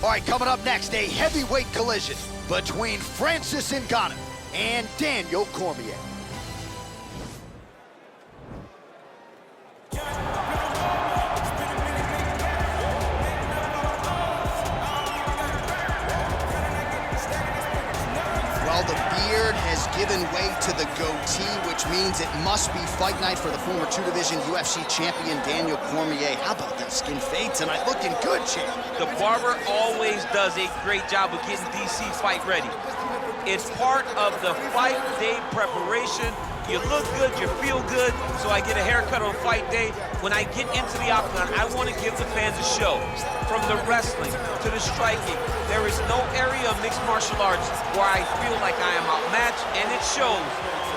All right, coming up next, a heavyweight collision between Francis Ngannou and Daniel Cormier. Well, the beard has given way to the goatee, which means it must be fight night for the former two-division UFC champion Daniel Cormier. How about that skin fade tonight? Looking good, champ. The barber always does a great job of getting DC fight ready. It's part of the fight day preparation. You look good, you feel good, so I get a haircut on fight day. When I get into the octagon, I want to give the fans a show. From the wrestling to the striking, there is no area of mixed martial arts where I feel like I am outmatched, and it shows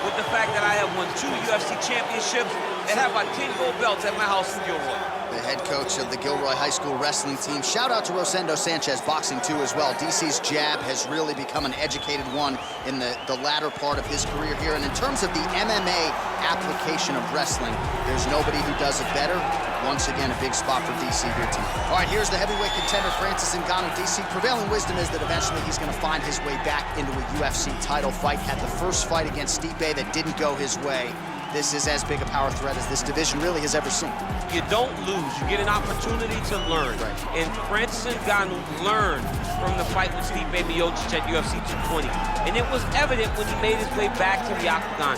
with the fact that I have won 2 UFC championships and have my 10 gold belts at my house in Gilroy. The head coach of the Gilroy High School wrestling team. Shout out to Rosendo Sanchez, boxing too as well. DC's jab has really become an educated one in the latter part of his career here. And in terms of the MMA application of wrestling, there's nobody who does it better. Once again, a big spot for DC here tonight. All right, here's the heavyweight contender, Francis Ngannou. DC, prevailing wisdom is that eventually he's going to find his way back into a UFC title fight. Had the first fight against Stipe that didn't go his way. This is as big a power threat as this division really has ever seen. You don't lose. You get an opportunity to learn. Right. And Francis Ngannou learned from the fight with Stipe Miocic at UFC 220. And it was evident when he made his way back to the octagon.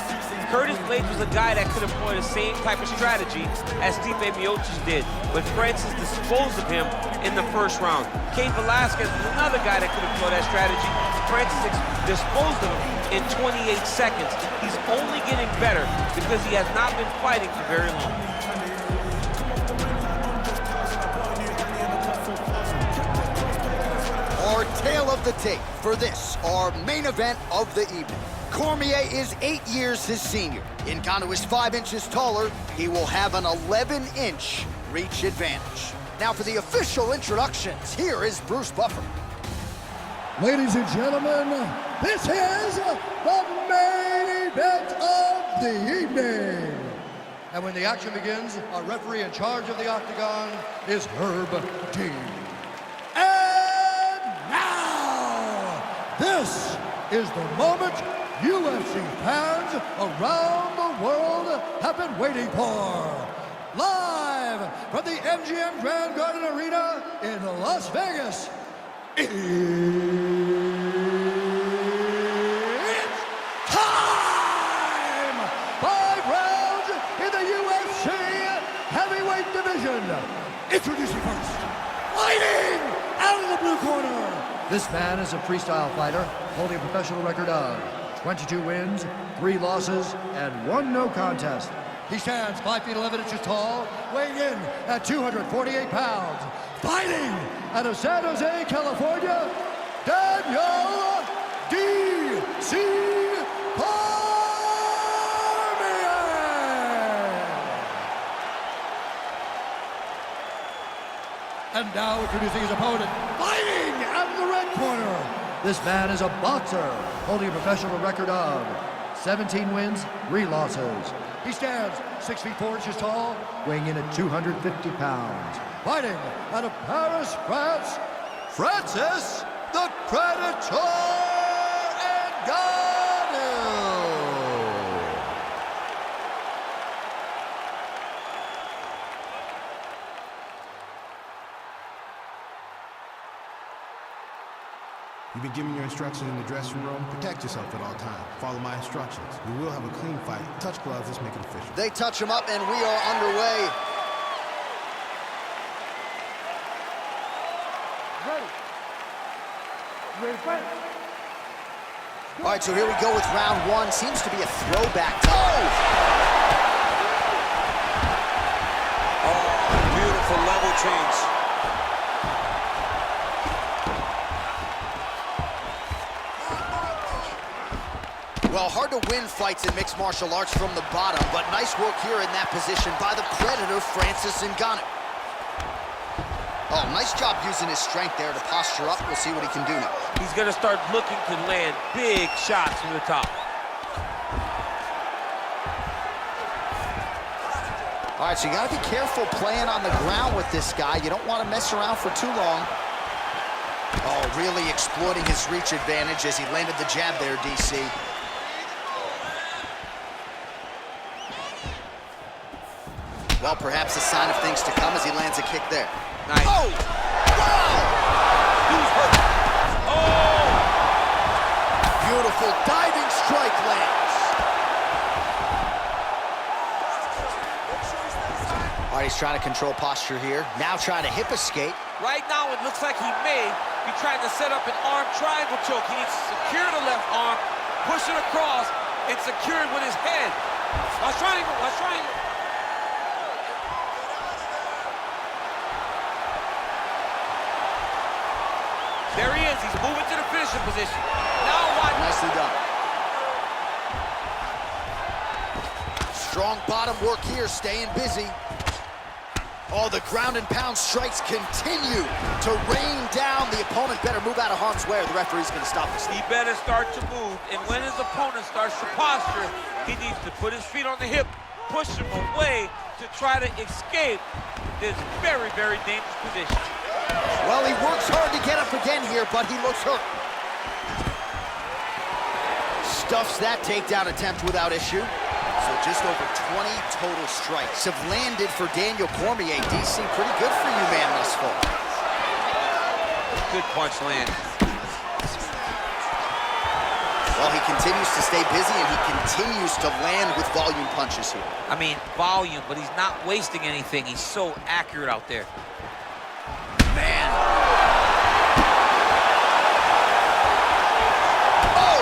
Curtis Blades was a guy that could employ the same type of strategy as Stipe Miocic did, but Francis disposed of him in the first round. Cain Velasquez was another guy that could employ that strategy. Francis disposed of him in 28 seconds. He's only getting better because he has not been fighting for very long. Our tale of the tape for this, our main event of the evening. Cormier is 8 years his senior. Ngannou is 5 inches taller. He will have an 11-inch reach advantage. Now for the official introductions, here is Bruce Buffer. Ladies and gentlemen, this is the main event of the evening. And when the action begins, our referee in charge of the octagon is Herb Dean. And now, this is the moment UFC fans around the world have been waiting for. Live from the MGM Grand Garden Arena in Las Vegas, it's time! 5 rounds in the UFC heavyweight division. Introducing first, fighting out of the blue corner. This man is a freestyle fighter holding a professional record of 22 wins, 3 losses, and 1 no contest. He stands 5 feet 11 inches tall, weighing in at 248 pounds. Fighting out of San Jose, California, Daniel D.C. Cormier. And now introducing his opponent, fighting out of the red corner. This man is a boxer, holding a professional record of 17 wins, 3 losses. He stands 6 feet 4 inches tall, weighing in at 250 pounds. Fighting out of Paris, France, Francis the Predator Ngannou. You've been given your instructions in the dressing room. Protect yourself at all times. Follow my instructions. We will have a clean fight. Touch gloves, let's make it official. They touch him up and we are underway. Ready to fight? All right, so here we go with round 1. Seems to be a throwback to... Oh, beautiful level change. Well, hard to win fights in mixed martial arts from the bottom, but nice work here in that position by the Predator, Francis Ngannou. Oh, nice job using his strength there to posture up. We'll see what he can do now. He's going to start looking to land big shots from the top. All right, so you got to be careful playing on the ground with this guy. You don't want to mess around for too long. Oh, really exploiting his reach advantage as he landed the jab there, DC. Well, perhaps a sign of things to come as he lands a kick there. Nice. Oh! Wow! Oh! Beautiful diving strike lands. All right, he's trying to control posture here. Now trying to hip escape. Right now, it looks like he may be trying to set up an arm triangle choke. He needs to secure the left arm, push it across, and secure it with his head. Watch triangle, watch triangle. There he is. He's moving to the finishing position. Now watch. Nicely done. Strong bottom work here, staying busy. Oh, the ground and pound strikes continue to rain down. The opponent better move out of harm's way or the referee's going to stop this. He better start to move, and when his opponent starts to posture, he needs to put his feet on the hip, push him away to try to escape this very, very dangerous position. Well, he works hard to get up again here, but he looks hurt. Stuffs that takedown attempt without issue. So just over 20 total strikes have landed for Daniel Cormier. DC, pretty good for you, man, thus far. Good punch land. Well, he continues to stay busy, and he continues to land with volume punches here. I mean, volume, but he's not wasting anything. He's so accurate out there. Man. Oh!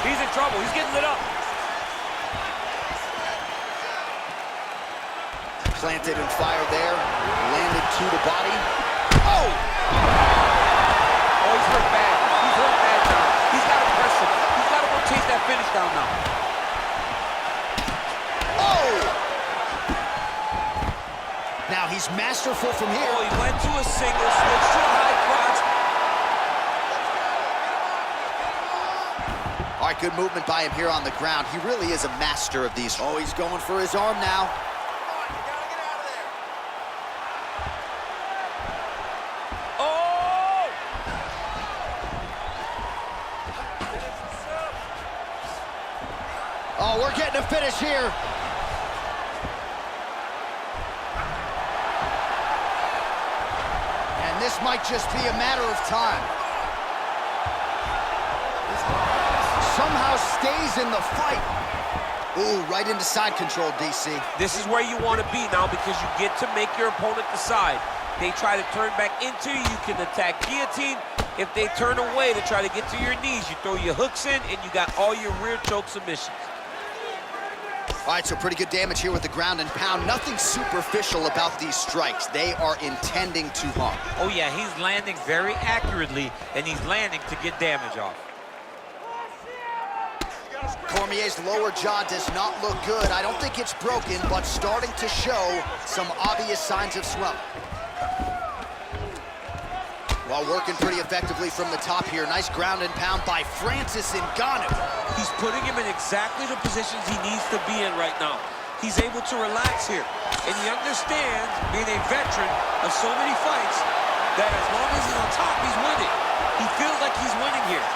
He's in trouble. He's getting lit up. Planted and fired there. Landed to the body. Oh! Oh, he's hurt bad. He's hurt bad now. He's got to press him. He's got to go chase that finish down now. Now he's masterful from here. Oh, he went to a single, switched to a high crotch. All right, good movement by him here on the ground. He really is a master of these. Oh, he's going for his arm now. Oh! Oh, we're getting a finish here. This might just be a matter of time. Somehow stays in the fight. Ooh, right into side control, DC. This is where you want to be now because you get to make your opponent decide. They try to turn back into you, you can attack guillotine. If they turn away to try to get to your knees, you throw your hooks in and you got all your rear choke submissions. All right, so pretty good damage here with the ground and pound. Nothing superficial about these strikes. They are intending to harm. Oh, yeah, he's landing very accurately, and he's landing to get damage off. Cormier's lower jaw does not look good. I don't think it's broken, but starting to show some obvious signs of swelling. While working pretty effectively from the top here. Nice ground and pound by Francis Ngannou. He's putting him in exactly the positions he needs to be in right now. He's able to relax here. And he understands, being a veteran of so many fights, that as long as he's on top, he's winning. He feels like he's winning here.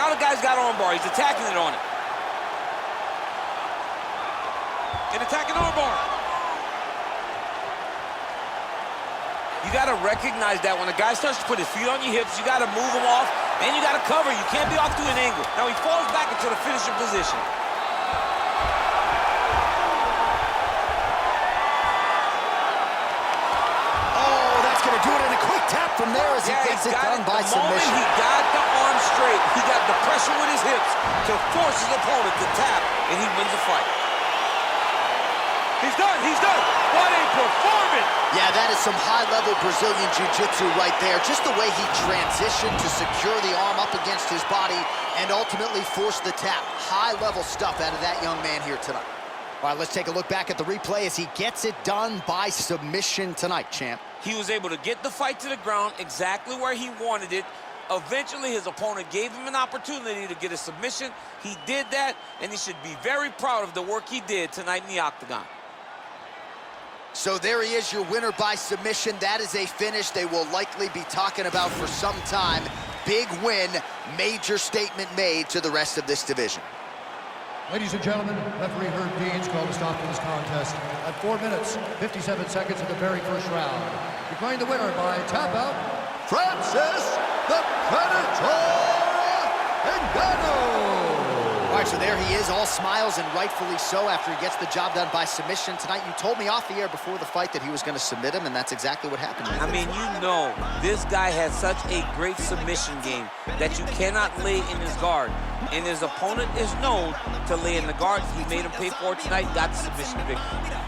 Now the guy's got armbar. He's attacking it on it. And attacking armbar. You got to recognize that when a guy starts to put his feet on your hips, you got to move him off, and you got to cover. You can't be off to an angle. Now he falls back into the finishing position. Oh, that's going to do it in a quick tap from there as he gets it done by submission. The moment he got the arm straight, he got the pressure with his hips to force his opponent to tap, and he wins the fight. He's done, he's done. What a performance. Yeah, that is some high-level Brazilian Jiu-Jitsu right there. Just the way he transitioned to secure the arm up against his body and ultimately force the tap. High-level stuff out of that young man here tonight. All right, let's take a look back at the replay as he gets it done by submission tonight, champ. He was able to get the fight to the ground exactly where he wanted it. Eventually, his opponent gave him an opportunity to get a submission. He did that, and he should be very proud of the work he did tonight in the octagon. So there he is, your winner by submission. That is a finish they will likely be talking about for some time. Big win, major statement made to the rest of this division. Ladies and gentlemen, referee Herb Dean's called a stop to this contest at 4 minutes, 57 seconds of the very first round. Declaring the winner by tap out, Francis the Predator Ngannou! All right, so there he is, all smiles, and rightfully so, after he gets the job done by submission tonight. You told me off the air before the fight that he was going to submit him, and that's exactly what happened. I mean, you know, this guy has such a great submission game that you cannot lay in his guard. And his opponent is known to lay in the guard. He made him pay for it tonight, got the submission victory.